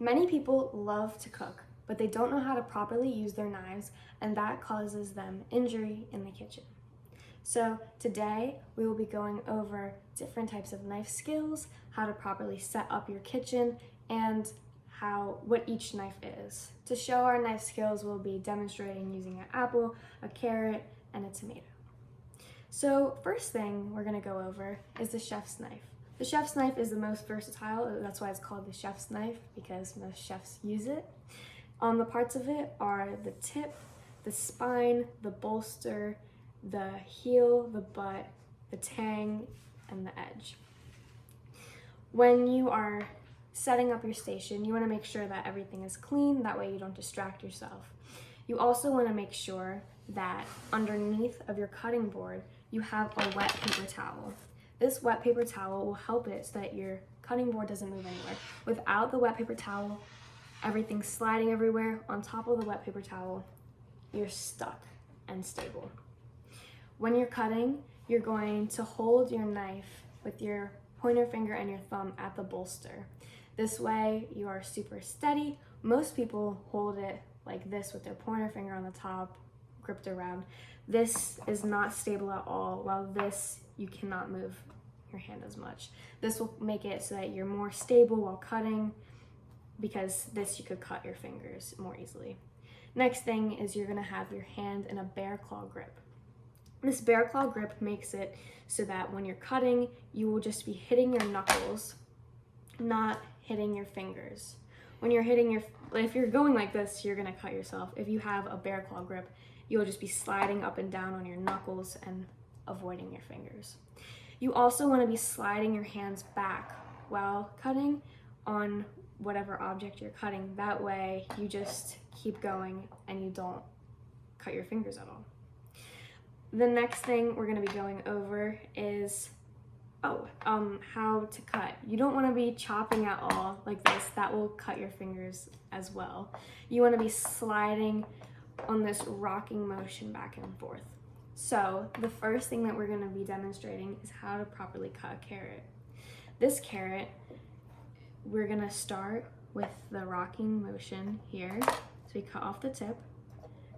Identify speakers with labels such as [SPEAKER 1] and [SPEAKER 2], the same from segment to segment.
[SPEAKER 1] Many people love to cook, but they don't know how to properly use their knives, and that causes them injury in the kitchen. So today we will be going over different types of knife skills, how to properly set up your kitchen, and what each knife is. To show our knife skills, we'll be demonstrating using an apple, a carrot, and a tomato. So first thing we're going to go over is the chef's knife. The chef's knife is the most versatile. That's why it's called the chef's knife, because most chefs use it. The parts of it are the tip, the spine, the bolster, the heel, the butt, the tang, and the edge. When you are setting up your station, you want to make sure that everything is clean, that way you don't distract yourself. You also want to make sure that underneath of your cutting board, you have a wet paper towel. This wet paper towel will help it so that your cutting board doesn't move anywhere. Without the wet paper towel, everything's sliding everywhere. On top of the wet paper towel, you're stuck and stable. When you're cutting, you're going to hold your knife with your pointer finger and your thumb at the bolster. This way you are super steady. Most people hold it like this with their pointer finger on the top, gripped around. This is not stable at all, while this, you cannot move your hand as much. This will make it so that you're more stable while cutting, because this you could cut your fingers more easily. Next thing is you're gonna have your hand in a bear claw grip. This bear claw grip makes it so that when you're cutting, you will just be hitting your knuckles, not hitting your fingers. When you're if you're going like this, you're gonna cut yourself. If you have a bear claw grip, you'll just be sliding up and down on your knuckles and avoiding your fingers. You also wanna be sliding your hands back while cutting on whatever object you're cutting. That way you just keep going and you don't cut your fingers at all. The next thing we're gonna be going over is how to cut. You don't wanna be chopping at all like this. That will cut your fingers as well. You wanna be sliding on this rocking motion back and forth. So the first thing that we're gonna be demonstrating is how to properly cut a carrot. This carrot, we're gonna start with the rocking motion here. So we cut off the tip,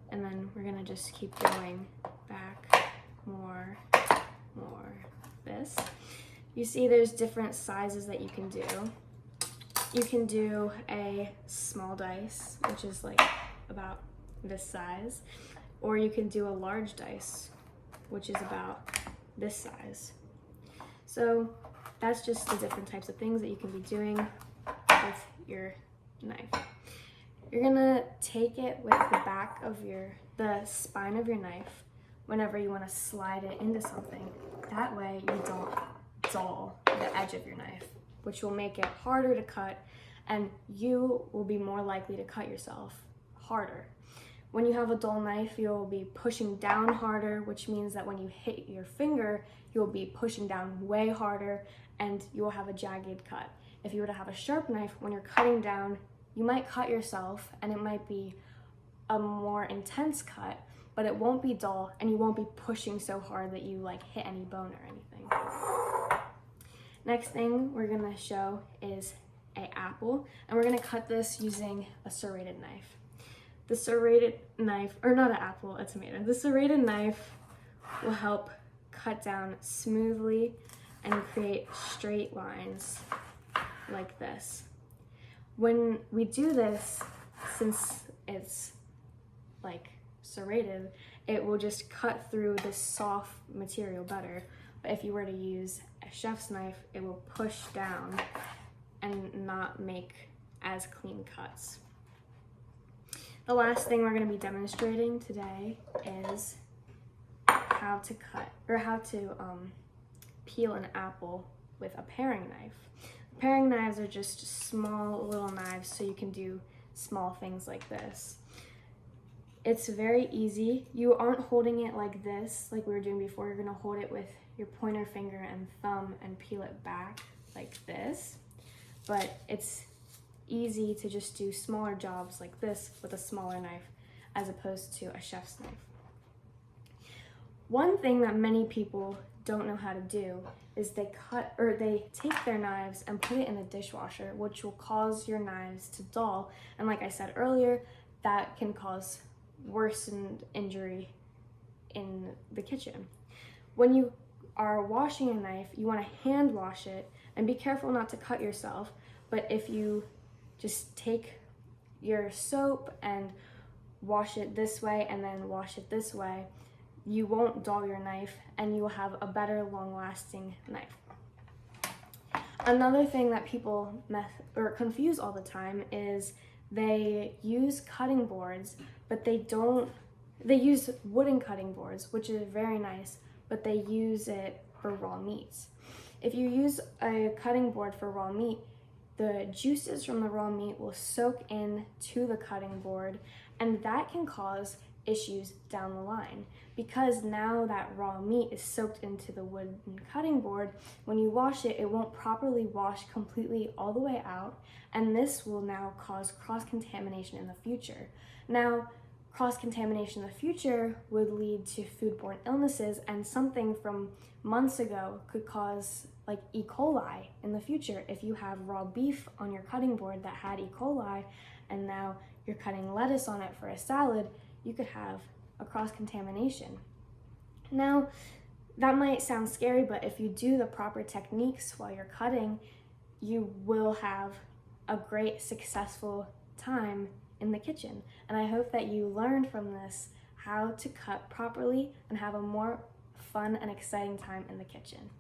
[SPEAKER 1] and then we're gonna just keep going back, more, this. You see there's different sizes that you can do. You can do a small dice, which is like about this size, or you can do a large dice, which is about this size. So that's just the different types of things that you can be doing with your knife. You're gonna take it with the spine of your knife whenever you wanna slide it into something. That way you don't dull the edge of your knife, which will make it harder to cut, and you will be more likely to cut yourself harder. When you have a dull knife, you'll be pushing down harder, which means that when you hit your finger, you'll be pushing down way harder and you will have a jagged cut. If you were to have a sharp knife, when you're cutting down, you might cut yourself and it might be a more intense cut, but it won't be dull and you won't be pushing so hard that you like hit any bone or anything. Next thing we're gonna show is an apple, and we're gonna cut this using a serrated knife. The serrated knife, or not an apple, a tomato. The serrated knife will help cut down smoothly and create straight lines like this. When we do this, since it's like serrated, it will just cut through this soft material better. But if you were to use a chef's knife, it will push down and not make as clean cuts. The last thing we're going to be demonstrating today is how to cut, or how to peel an apple with a paring knife. Paring knives are just small little knives, so you can do small things like this. It's very easy. You aren't holding it like this, like we were doing before. You're gonna hold it with your pointer finger and thumb and peel it back like this. But it's easy to just do smaller jobs like this with a smaller knife as opposed to a chef's knife. One thing that many people don't know how to do is they take their knives and put it in a dishwasher, which will cause your knives to dull. And like I said earlier, that can cause worsened injury in the kitchen. When you are washing a knife, you want to hand wash it and be careful not to cut yourself. But if you just take your soap and wash it this way and then wash it this way, you won't dull your knife and you will have a better long-lasting knife. Another thing that people confuse all the time is they use cutting boards, but they use wooden cutting boards, which is very nice, but they use it for raw meats. If you use a cutting board for raw meat, the juices from the raw meat will soak into the cutting board, and that can cause issues down the line, because now that raw meat is soaked into the wooden cutting board. When you wash it, it won't properly wash completely all the way out, and this will now cause cross-contamination in the future. Now, cross-contamination in the future would lead to foodborne illnesses, and something from months ago could cause like E. coli in the future. If you have raw beef on your cutting board that had E. coli, and now you're cutting lettuce on it for a salad, you could have a cross-contamination. Now, that might sound scary, but if you do the proper techniques while you're cutting, you will have a great, successful time in the kitchen. And I hope that you learned from this how to cut properly and have a more fun and exciting time in the kitchen.